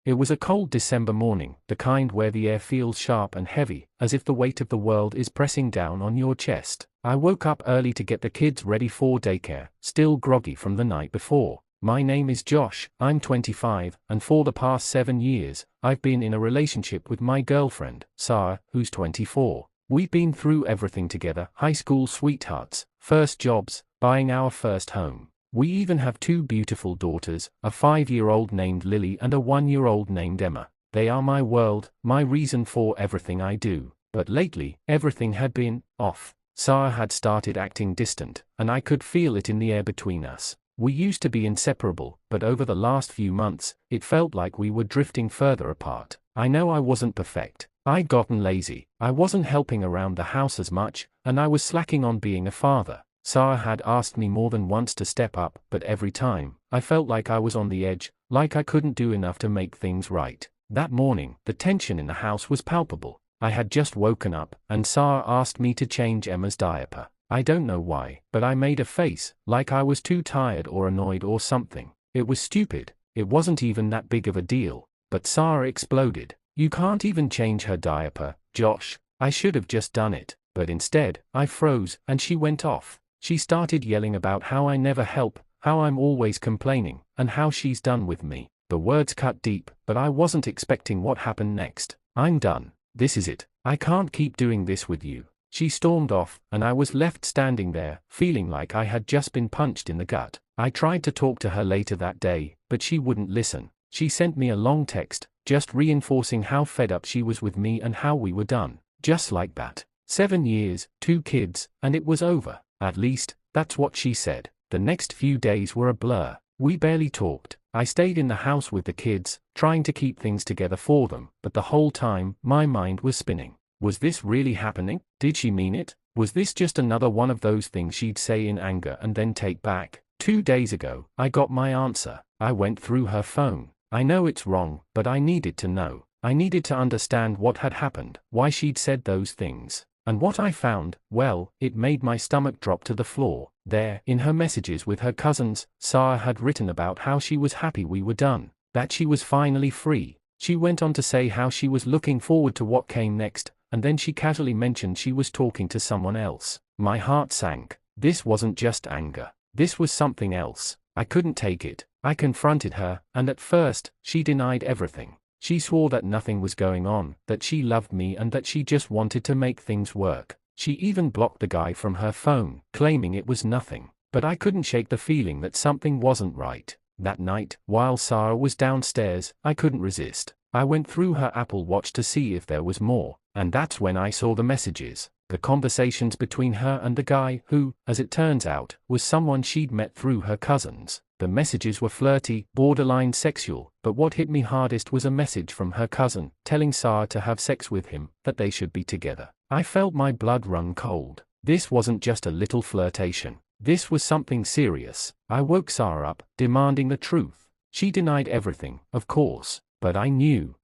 It was a cold December morning, the kind where the air feels sharp and heavy, as if the weight of the world is pressing down on your chest. I woke up early to get the kids ready for daycare, still groggy from the night before. My name is Josh, I'm 25, and for the past 7 years, I've been in a relationship with my girlfriend, Sara, who's 24. We've been through everything together: high school sweethearts, first jobs, buying our first home. We even have 2 beautiful daughters, a 5-year-old named Lily and a 1-year-old named Emma. They are my world, my reason for everything I do. But lately, everything had been off. Sara had started acting distant, and I could feel it in the air between us. We used to be inseparable, but over the last few months, it felt like we were drifting further apart. I know I wasn't perfect. I'd gotten lazy, I wasn't helping around the house as much, and I was slacking on being a father. Sara had asked me more than once to step up, but every time, I felt like I was on the edge, like I couldn't do enough to make things right. That morning, the tension in the house was palpable. I had just woken up, and Sara asked me to change Emma's diaper. I don't know why, but I made a face, like I was too tired or annoyed or something. It was stupid, it wasn't even that big of a deal. But Sara exploded. "You can't even change her diaper, Josh." I should have just done it, but instead, I froze, and she went off. She started yelling about how I never help, how I'm always complaining, and how she's done with me. The words cut deep, but I wasn't expecting what happened next. "I'm done. This is it. I can't keep doing this with you." She stormed off, and I was left standing there, feeling like I had just been punched in the gut. I tried to talk to her later that day, but she wouldn't listen. She sent me a long text, just reinforcing how fed up she was with me and how we were done. Just like that. 7 years, 2 kids, and it was over. At least, that's what she said. The next few days were a blur. We barely talked. I stayed in the house with the kids, trying to keep things together for them, but the whole time, my mind was spinning. Was this really happening? Did she mean it? Was this just another one of those things she'd say in anger and then take back? 2 days ago, I got my answer. I went through her phone. I know it's wrong, but I needed to know. I needed to understand what had happened, why she'd said those things. And what I found, well, it made my stomach drop to the floor. There, in her messages with her cousins, Sara had written about how she was happy we were done, that she was finally free. She went on to say how she was looking forward to what came next, and then she casually mentioned she was talking to someone else. My heart sank. This wasn't just anger. This was something else. I couldn't take it. I confronted her, and at first, she denied everything. She swore that nothing was going on, that she loved me and that she just wanted to make things work. She even blocked the guy from her phone, claiming it was nothing. But I couldn't shake the feeling that something wasn't right. That night, while Sara was downstairs, I couldn't resist. I went through her Apple Watch to see if there was more, and that's when I saw the messages. The conversations between her and the guy who, as it turns out, was someone she'd met through her cousins. The messages were flirty, borderline sexual, but what hit me hardest was a message from her cousin, telling Sara to have sex with him, that they should be together. I felt my blood run cold. This wasn't just a little flirtation. This was something serious. I woke Sara up, demanding the truth. She denied everything, of course, but I knew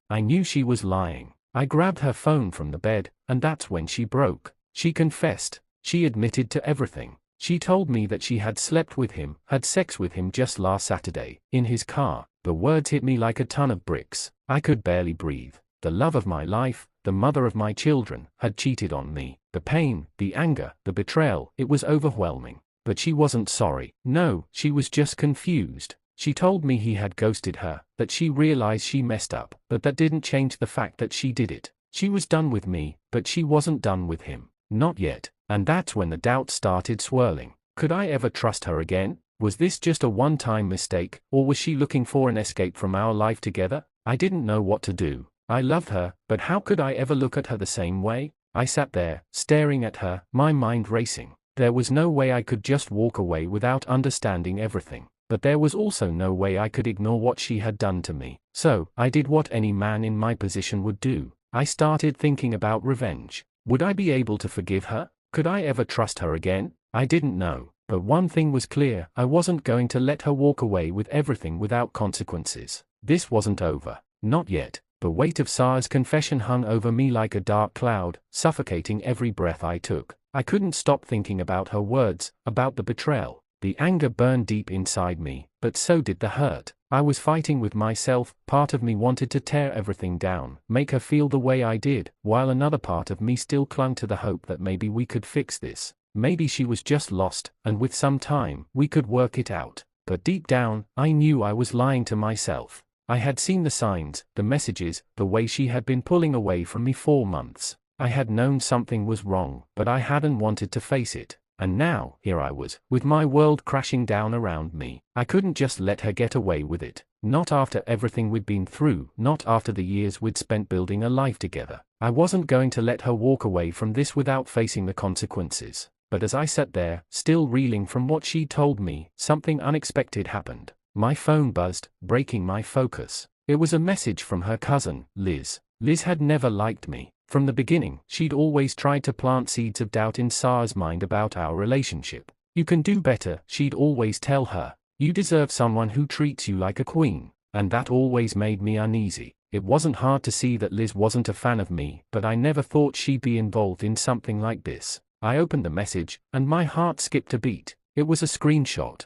she was lying. I grabbed her phone from the bed, and that's when she broke. She confessed. She admitted to everything. She told me that she had slept with him, had sex with him just last Saturday, in his car. The words hit me like a ton of bricks. I could barely breathe. The love of my life, the mother of my children, had cheated on me. The pain, the anger, the betrayal, it was overwhelming. But she wasn't sorry. No, she was just confused. She told me he had ghosted her, that she realized she messed up, but that didn't change the fact that she did it. She was done with me, but she wasn't done with him. Not yet. And that's when the doubt started swirling. Could I ever trust her again? Was this just a one-time mistake, or was she looking for an escape from our life together? I didn't know what to do. I loved her, but how could I ever look at her the same way? I sat there, staring at her, my mind racing. There was no way I could just walk away without understanding everything. But there was also no way I could ignore what she had done to me. So, I did what any man in my position would do. I started thinking about revenge. Would I be able to forgive her? Could I ever trust her again? I didn't know. But one thing was clear: I wasn't going to let her walk away with everything without consequences. This wasn't over. Not yet. The weight of Sara's confession hung over me like a dark cloud, suffocating every breath I took. I couldn't stop thinking about her words, about the betrayal. The anger burned deep inside me, but so did the hurt. I was fighting with myself. Part of me wanted to tear everything down, make her feel the way I did, while another part of me still clung to the hope that maybe we could fix this. Maybe she was just lost, and with some time, we could work it out. But deep down, I knew I was lying to myself. I had seen the signs, the messages, the way she had been pulling away from me for months. I had known something was wrong, but I hadn't wanted to face it. And now, here I was, with my world crashing down around me. I couldn't just let her get away with it. Not after everything we'd been through, not after the years we'd spent building a life together. I wasn't going to let her walk away from this without facing the consequences. But as I sat there, still reeling from what she told me, something unexpected happened. My phone buzzed, breaking my focus. It was a message from her cousin, Liz. Liz had never liked me. From the beginning, she'd always tried to plant seeds of doubt in Sara's mind about our relationship. You can do better, she'd always tell her. You deserve someone who treats you like a queen. And that always made me uneasy. It wasn't hard to see that Liz wasn't a fan of me, but I never thought she'd be involved in something like this. I opened the message, and my heart skipped a beat. It was a screenshot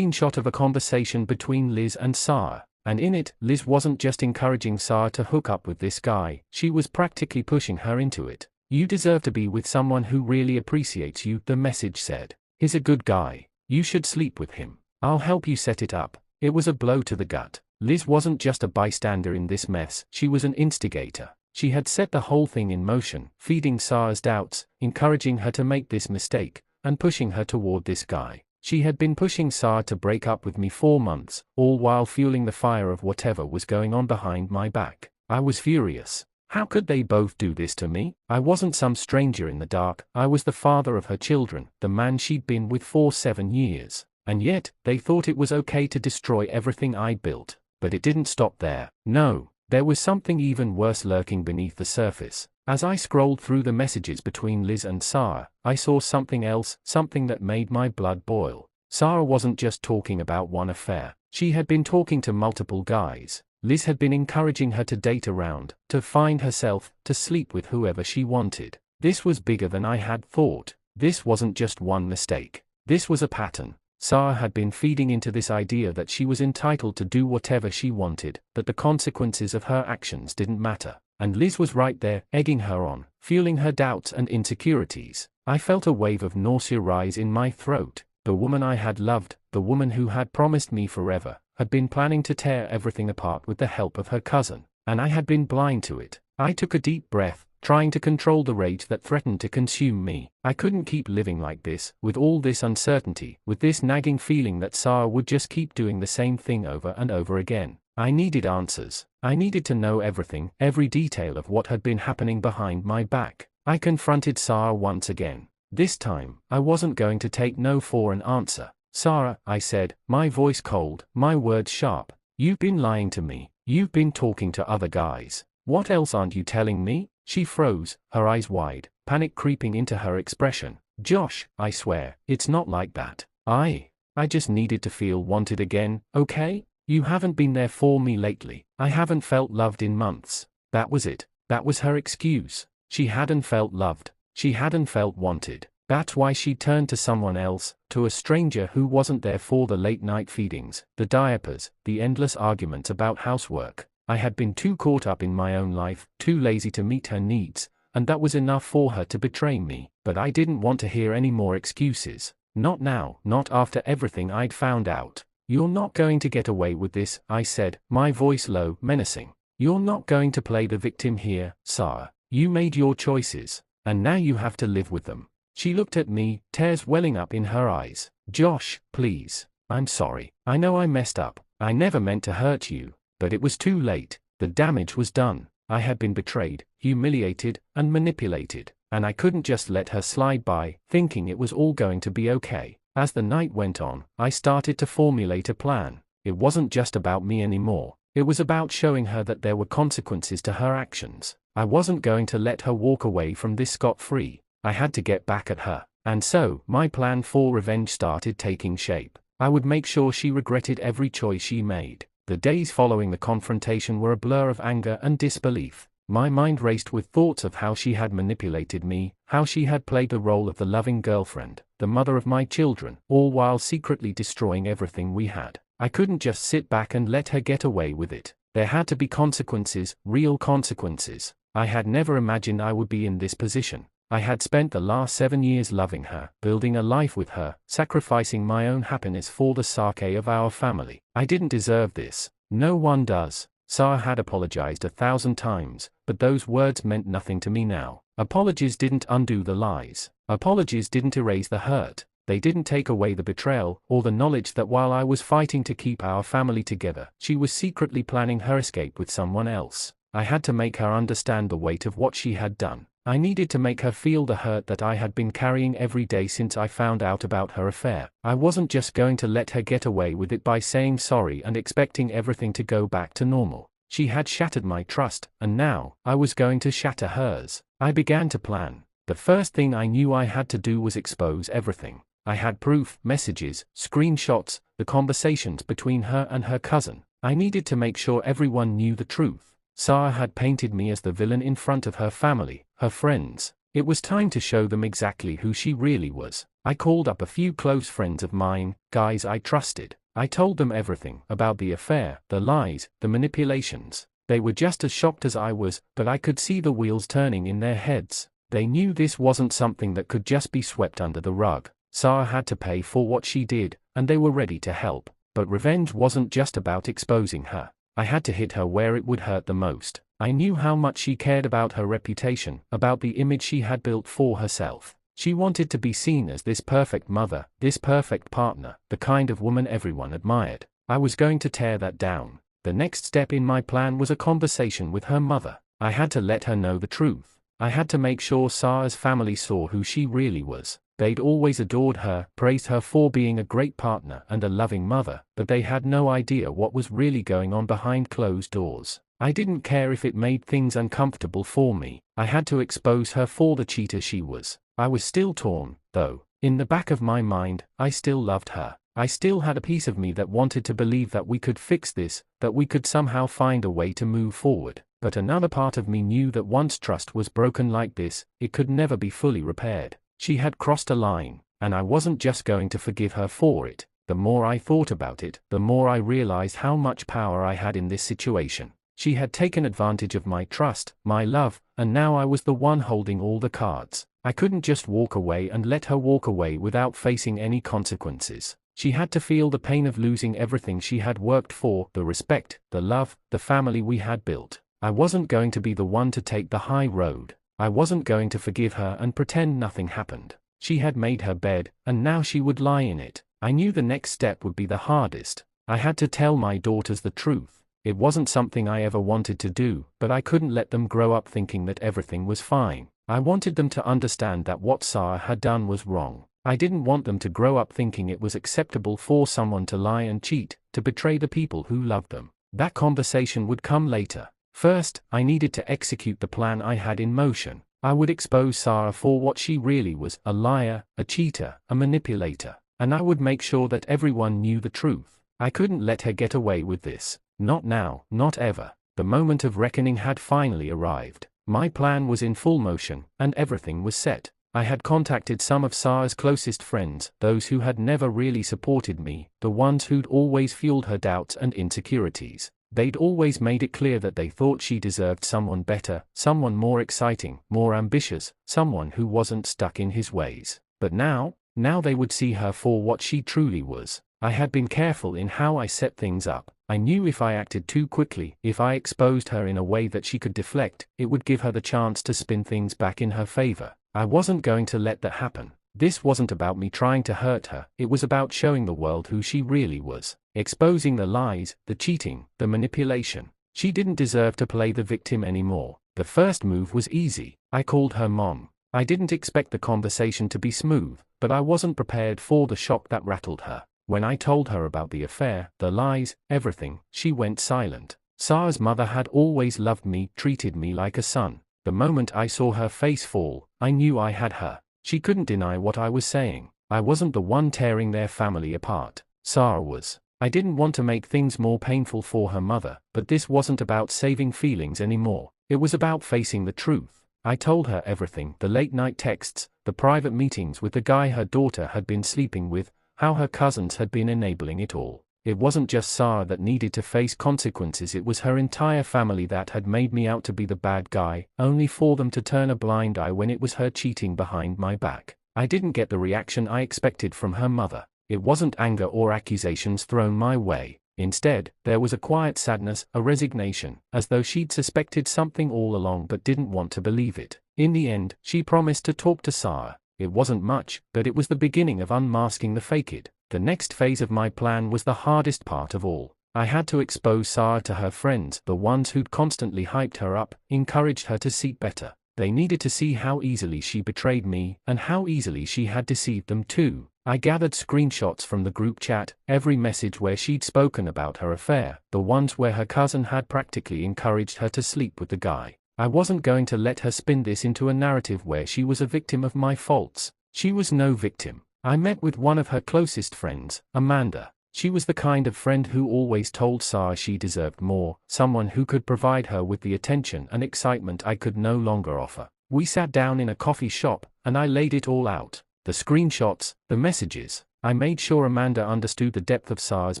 of a conversation between Liz and Sara. And in it, Liz wasn't just encouraging Sara to hook up with this guy, she was practically pushing her into it. You deserve to be with someone who really appreciates you, the message said. He's a good guy. You should sleep with him. I'll help you set it up. It was a blow to the gut. Liz wasn't just a bystander in this mess, she was an instigator. She had set the whole thing in motion, feeding Sara's doubts, encouraging her to make this mistake, and pushing her toward this guy. She had been pushing Sara to break up with me for months, all while fueling the fire of whatever was going on behind my back. I was furious. How could they both do this to me? I wasn't some stranger in the dark, I was the father of her children, the man she'd been with for 7 years. And yet, they thought it was okay to destroy everything I'd built. But it didn't stop there. No, there was something even worse lurking beneath the surface. As I scrolled through the messages between Liz and Sara, I saw something else, something that made my blood boil. Sara wasn't just talking about one affair. She had been talking to multiple guys. Liz had been encouraging her to date around, to find herself, to sleep with whoever she wanted. This was bigger than I had thought. This wasn't just one mistake. This was a pattern. Sara had been feeding into this idea that she was entitled to do whatever she wanted, that the consequences of her actions didn't matter. And Liz was right there, egging her on, fueling her doubts and insecurities. I felt a wave of nausea rise in my throat. The woman I had loved, the woman who had promised me forever, had been planning to tear everything apart with the help of her cousin. And I had been blind to it. I took a deep breath, trying to control the rage that threatened to consume me. I couldn't keep living like this, with all this uncertainty, with this nagging feeling that Sara would just keep doing the same thing over and over again. I needed answers. I needed to know everything, every detail of what had been happening behind my back. I confronted Sara once again. This time, I wasn't going to take no for an answer. Sara, I said, my voice cold, my words sharp. You've been lying to me. You've been talking to other guys. What else aren't you telling me? She froze, her eyes wide, panic creeping into her expression. Josh, I swear, it's not like that. I just needed to feel wanted again, okay? You haven't been there for me lately. I haven't felt loved in months. That was it. That was her excuse. She hadn't felt loved. She hadn't felt wanted. That's why she turned to someone else, to a stranger who wasn't there for the late-night feedings, the diapers, the endless arguments about housework. I had been too caught up in my own life, too lazy to meet her needs, and that was enough for her to betray me. But I didn't want to hear any more excuses. Not now, not after everything I'd found out. You're not going to get away with this, I said, my voice low, menacing. You're not going to play the victim here, Sara. You made your choices, and now you have to live with them. She looked at me, tears welling up in her eyes. Josh, please. I'm sorry. I know I messed up. I never meant to hurt you. But it was too late. The damage was done. I had been betrayed, humiliated, and manipulated, and I couldn't just let her slide by, thinking it was all going to be okay. As the night went on, I started to formulate a plan. It wasn't just about me anymore. It was about showing her that there were consequences to her actions. I wasn't going to let her walk away from this scot-free. I had to get back at her. And so, my plan for revenge started taking shape. I would make sure she regretted every choice she made. The days following the confrontation were a blur of anger and disbelief. My mind raced with thoughts of how she had manipulated me, how she had played the role of the loving girlfriend, the mother of my children, all while secretly destroying everything we had. I couldn't just sit back and let her get away with it. There had to be consequences, real consequences. I had never imagined I would be in this position. I had spent the last 7 years loving her, building a life with her, sacrificing my own happiness for the sake of our family. I didn't deserve this. No one does. Sara had apologized 1,000 times, but those words meant nothing to me now. Apologies didn't undo the lies. Apologies didn't erase the hurt. They didn't take away the betrayal, or the knowledge that while I was fighting to keep our family together, she was secretly planning her escape with someone else. I had to make her understand the weight of what she had done. I needed to make her feel the hurt that I had been carrying every day since I found out about her affair. I wasn't just going to let her get away with it by saying sorry and expecting everything to go back to normal. She had shattered my trust, and now, I was going to shatter hers. I began to plan. The first thing I knew I had to do was expose everything. I had proof, messages, screenshots, the conversations between her and her cousin. I needed to make sure everyone knew the truth. Sara had painted me as the villain in front of her family, her friends. It was time to show them exactly who she really was. I called up a few close friends of mine, guys I trusted. I told them everything about the affair, the lies, the manipulations. They were just as shocked as I was, but I could see the wheels turning in their heads. They knew this wasn't something that could just be swept under the rug. Sara had to pay for what she did, and they were ready to help. But revenge wasn't just about exposing her. I had to hit her where it would hurt the most. I knew how much she cared about her reputation, about the image she had built for herself. She wanted to be seen as this perfect mother, this perfect partner, the kind of woman everyone admired. I was going to tear that down. The next step in my plan was a conversation with her mother. I had to let her know the truth. I had to make sure Sara's family saw who she really was. They'd always adored her, praised her for being a great partner and a loving mother, but they had no idea what was really going on behind closed doors. I didn't care if it made things uncomfortable for me. I had to expose her for the cheater she was. I was still torn, though. In the back of my mind, I still loved her. I still had a piece of me that wanted to believe that we could fix this, that we could somehow find a way to move forward. But another part of me knew that once trust was broken like this, it could never be fully repaired. She had crossed a line, and I wasn't just going to forgive her for it. The more I thought about it, the more I realized how much power I had in this situation. She had taken advantage of my trust, my love, and now I was the one holding all the cards. I couldn't just walk away and let her walk away without facing any consequences. She had to feel the pain of losing everything she had worked for, the respect, the love, the family we had built. I wasn't going to be the one to take the high road. I wasn't going to forgive her and pretend nothing happened. She had made her bed, and now she would lie in it. I knew the next step would be the hardest. I had to tell my daughters the truth. It wasn't something I ever wanted to do, but I couldn't let them grow up thinking that everything was fine. I wanted them to understand that what Sara had done was wrong. I didn't want them to grow up thinking it was acceptable for someone to lie and cheat, to betray the people who loved them. That conversation would come later. First, I needed to execute the plan I had in motion. I would expose Sara for what she really was, a liar, a cheater, a manipulator. And I would make sure that everyone knew the truth. I couldn't let her get away with this. Not now, not ever. The moment of reckoning had finally arrived. My plan was in full motion, and everything was set. I had contacted some of Sara's closest friends, those who had never really supported me, the ones who'd always fueled her doubts and insecurities. They'd always made it clear that they thought she deserved someone better, someone more exciting, more ambitious, someone who wasn't stuck in his ways. But now they would see her for what she truly was. I had been careful in how I set things up. I knew if I acted too quickly, if I exposed her in a way that she could deflect, it would give her the chance to spin things back in her favor. I wasn't going to let that happen. This wasn't about me trying to hurt her, it was about showing the world who she really was. Exposing the lies, the cheating, the manipulation. She didn't deserve to play the victim anymore. The first move was easy. I called her mom. I didn't expect the conversation to be smooth, but I wasn't prepared for the shock that rattled her. When I told her about the affair, the lies, everything, she went silent. Sara's mother had always loved me, treated me like a son. The moment I saw her face fall, I knew I had her. She couldn't deny what I was saying. I wasn't the one tearing their family apart. Sara was. I didn't want to make things more painful for her mother, but this wasn't about saving feelings anymore. It was about facing the truth. I told her everything, the late-night texts, the private meetings with the guy her daughter had been sleeping with, how her cousins had been enabling it all. It wasn't just Sara that needed to face consequences, it was her entire family that had made me out to be the bad guy, only for them to turn a blind eye when it was her cheating behind my back. I didn't get the reaction I expected from her mother. It wasn't anger or accusations thrown my way. Instead, there was a quiet sadness, a resignation, as though she'd suspected something all along but didn't want to believe it. In the end, she promised to talk to Sara. It wasn't much, but it was the beginning of unmasking the faked. The next phase of my plan was the hardest part of all. I had to expose Sara to her friends, the ones who'd constantly hyped her up, encouraged her to seek better. They needed to see how easily she betrayed me, and how easily she had deceived them too. I gathered screenshots from the group chat, every message where she'd spoken about her affair, the ones where her cousin had practically encouraged her to sleep with the guy. I wasn't going to let her spin this into a narrative where she was a victim of my faults. She was no victim. I met with one of her closest friends, Amanda. She was the kind of friend who always told Sara she deserved more, someone who could provide her with the attention and excitement I could no longer offer. We sat down in a coffee shop, and I laid it all out. The screenshots, the messages. I made sure Amanda understood the depth of Sara's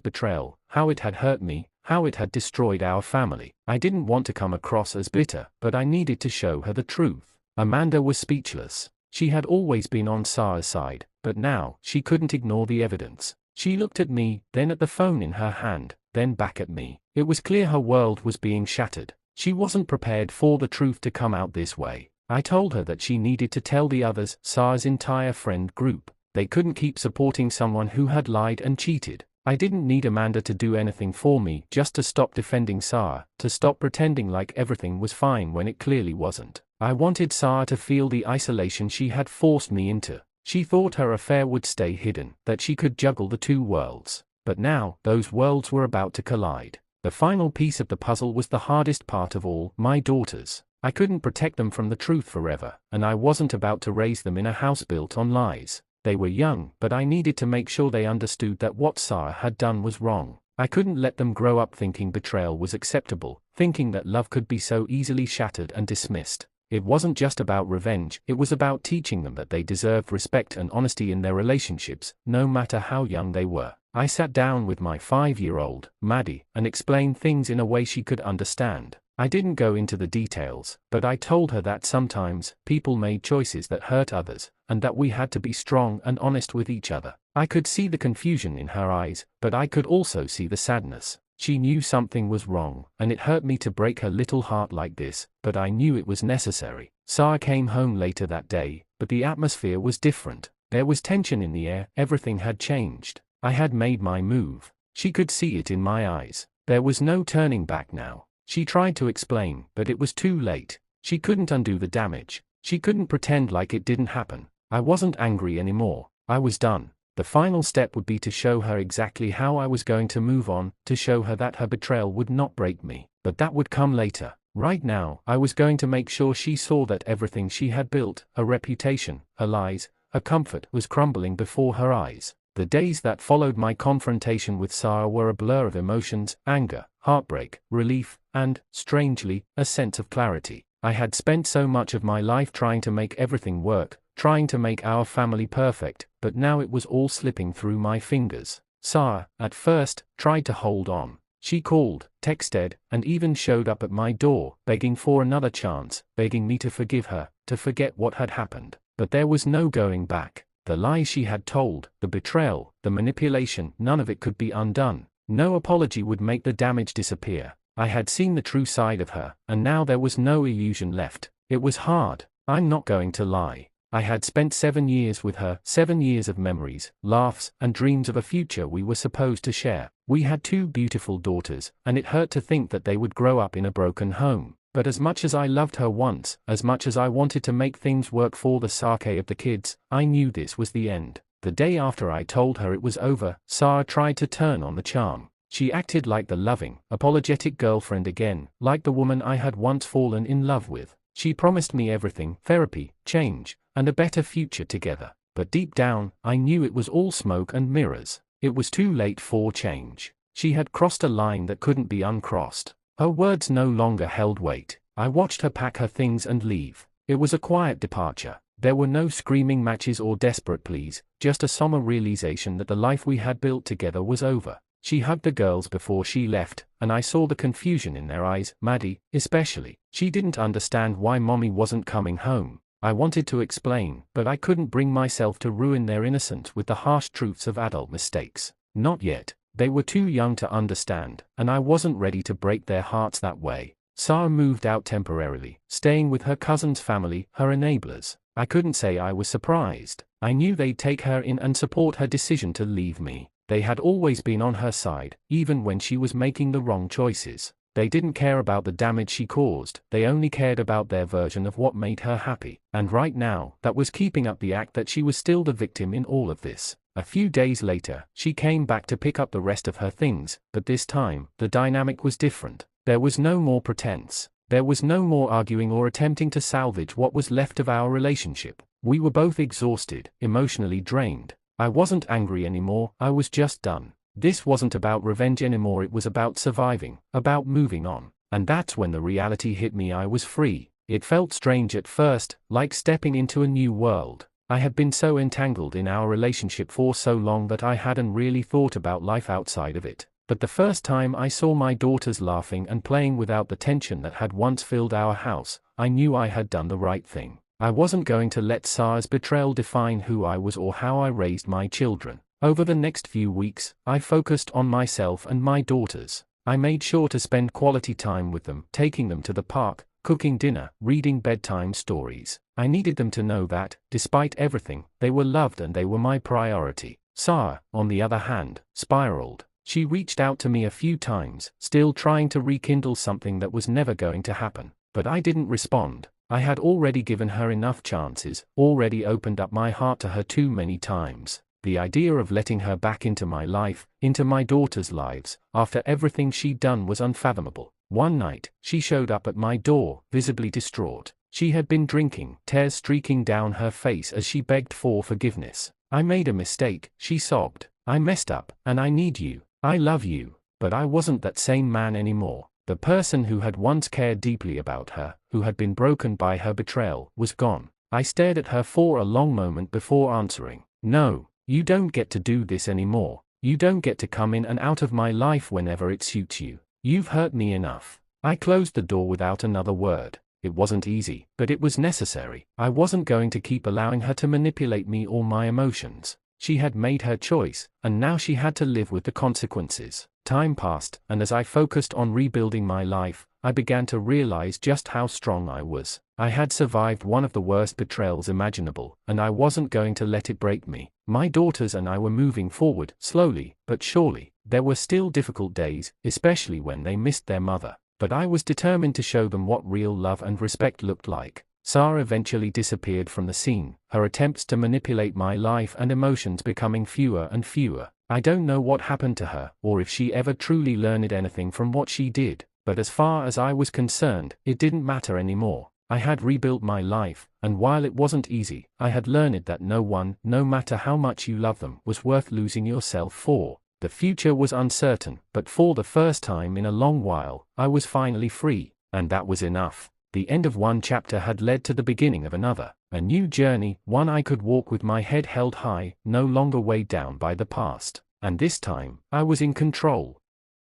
betrayal, how it had hurt me, how it had destroyed our family. I didn't want to come across as bitter, but I needed to show her the truth. Amanda was speechless. She had always been on Sara's side, but now, she couldn't ignore the evidence. She looked at me, then at the phone in her hand, then back at me. It was clear her world was being shattered. She wasn't prepared for the truth to come out this way. I told her that she needed to tell the others, Sara's entire friend group. They couldn't keep supporting someone who had lied and cheated. I didn't need Amanda to do anything for me, just to stop defending Sara, to stop pretending like everything was fine when it clearly wasn't. I wanted Sara to feel the isolation she had forced me into. She thought her affair would stay hidden, that she could juggle the two worlds. But now, those worlds were about to collide. The final piece of the puzzle was the hardest part of all, my daughters. I couldn't protect them from the truth forever, and I wasn't about to raise them in a house built on lies. They were young, but I needed to make sure they understood that what Sara had done was wrong. I couldn't let them grow up thinking betrayal was acceptable, thinking that love could be so easily shattered and dismissed. It wasn't just about revenge, it was about teaching them that they deserved respect and honesty in their relationships, no matter how young they were. I sat down with my 5-year-old, Maddie, and explained things in a way she could understand. I didn't go into the details, but I told her that sometimes, people made choices that hurt others, and that we had to be strong and honest with each other. I could see the confusion in her eyes, but I could also see the sadness. She knew something was wrong, and it hurt me to break her little heart like this, but I knew it was necessary. Sara came home later that day, but the atmosphere was different. There was tension in the air, everything had changed. I had made my move. She could see it in my eyes. There was no turning back now. She tried to explain, but it was too late. She couldn't undo the damage. She couldn't pretend like it didn't happen. I wasn't angry anymore. I was done. The final step would be to show her exactly how I was going to move on, to show her that her betrayal would not break me. But that would come later. Right now, I was going to make sure she saw that everything she had built, her reputation, her lies, her comfort, was crumbling before her eyes. The days that followed my confrontation with Sara were a blur of emotions, anger, heartbreak, relief, and, strangely, a sense of clarity. I had spent so much of my life trying to make everything work, trying to make our family perfect, but now it was all slipping through my fingers. Sara, at first, tried to hold on. She called, texted, and even showed up at my door, begging for another chance, begging me to forgive her, to forget what had happened. But there was no going back. The lies she had told, the betrayal, the manipulation, none of it could be undone. No apology would make the damage disappear. I had seen the true side of her, and now there was no illusion left. It was hard. I'm not going to lie. I had spent 7 years with her, 7 years of memories, laughs, and dreams of a future we were supposed to share. We had 2 beautiful daughters, and it hurt to think that they would grow up in a broken home. But as much as I loved her once, as much as I wanted to make things work for the sake of the kids, I knew this was the end. The day after I told her it was over, Sara tried to turn on the charm. She acted like the loving, apologetic girlfriend again, like the woman I had once fallen in love with. She promised me everything, therapy, change, and a better future together. But deep down, I knew it was all smoke and mirrors. It was too late for change. She had crossed a line that couldn't be uncrossed. Her words no longer held weight. I watched her pack her things and leave. It was a quiet departure. There were no screaming matches or desperate pleas, just a somber realization that the life we had built together was over. She hugged the girls before she left, and I saw the confusion in their eyes, Maddie, especially. She didn't understand why Mommy wasn't coming home. I wanted to explain, but I couldn't bring myself to ruin their innocence with the harsh truths of adult mistakes. Not yet. They were too young to understand, and I wasn't ready to break their hearts that way. Sara moved out temporarily, staying with her cousin's family, her enablers. I couldn't say I was surprised. I knew they'd take her in and support her decision to leave me. They had always been on her side, even when she was making the wrong choices. They didn't care about the damage she caused, they only cared about their version of what made her happy. And right now, that was keeping up the act that she was still the victim in all of this. A few days later, she came back to pick up the rest of her things, but this time, the dynamic was different. There was no more pretense. There was no more arguing or attempting to salvage what was left of our relationship. We were both exhausted, emotionally drained. I wasn't angry anymore, I was just done. This wasn't about revenge anymore, it was about surviving, about moving on. And that's when the reality hit me. I was free. It felt strange at first, like stepping into a new world. I had been so entangled in our relationship for so long that I hadn't really thought about life outside of it. But the first time I saw my daughters laughing and playing without the tension that had once filled our house, I knew I had done the right thing. I wasn't going to let Sara's betrayal define who I was or how I raised my children. Over the next few weeks, I focused on myself and my daughters. I made sure to spend quality time with them, taking them to the park, cooking dinner, reading bedtime stories. I needed them to know that, despite everything, they were loved and they were my priority. Sara, on the other hand, spiraled. She reached out to me a few times, still trying to rekindle something that was never going to happen. But I didn't respond. I had already given her enough chances, already opened up my heart to her too many times. The idea of letting her back into my life, into my daughters' lives, after everything she'd done was unfathomable. One night, she showed up at my door, visibly distraught. She had been drinking, tears streaking down her face as she begged for forgiveness. "I made a mistake," she sobbed. "I messed up, and I need you. I love you." But I wasn't that same man anymore. The person who had once cared deeply about her, who had been broken by her betrayal, was gone. I stared at her for a long moment before answering. "No, you don't get to do this anymore. You don't get to come in and out of my life whenever it suits you. You've hurt me enough." I closed the door without another word. It wasn't easy, but it was necessary. I wasn't going to keep allowing her to manipulate me or my emotions. She had made her choice, and now she had to live with the consequences. Time passed, and as I focused on rebuilding my life, I began to realize just how strong I was. I had survived one of the worst betrayals imaginable, and I wasn't going to let it break me. My daughters and I were moving forward, slowly, but surely. There were still difficult days, especially when they missed their mother. But I was determined to show them what real love and respect looked like. Sara eventually disappeared from the scene, her attempts to manipulate my life and emotions becoming fewer and fewer. I don't know what happened to her, or if she ever truly learned anything from what she did, but as far as I was concerned, it didn't matter anymore. I had rebuilt my life, and while it wasn't easy, I had learned that no one, no matter how much you love them, was worth losing yourself for. The future was uncertain, but for the first time in a long while, I was finally free, and that was enough. The end of one chapter had led to the beginning of another, a new journey, one I could walk with my head held high, no longer weighed down by the past. And this time, I was in control.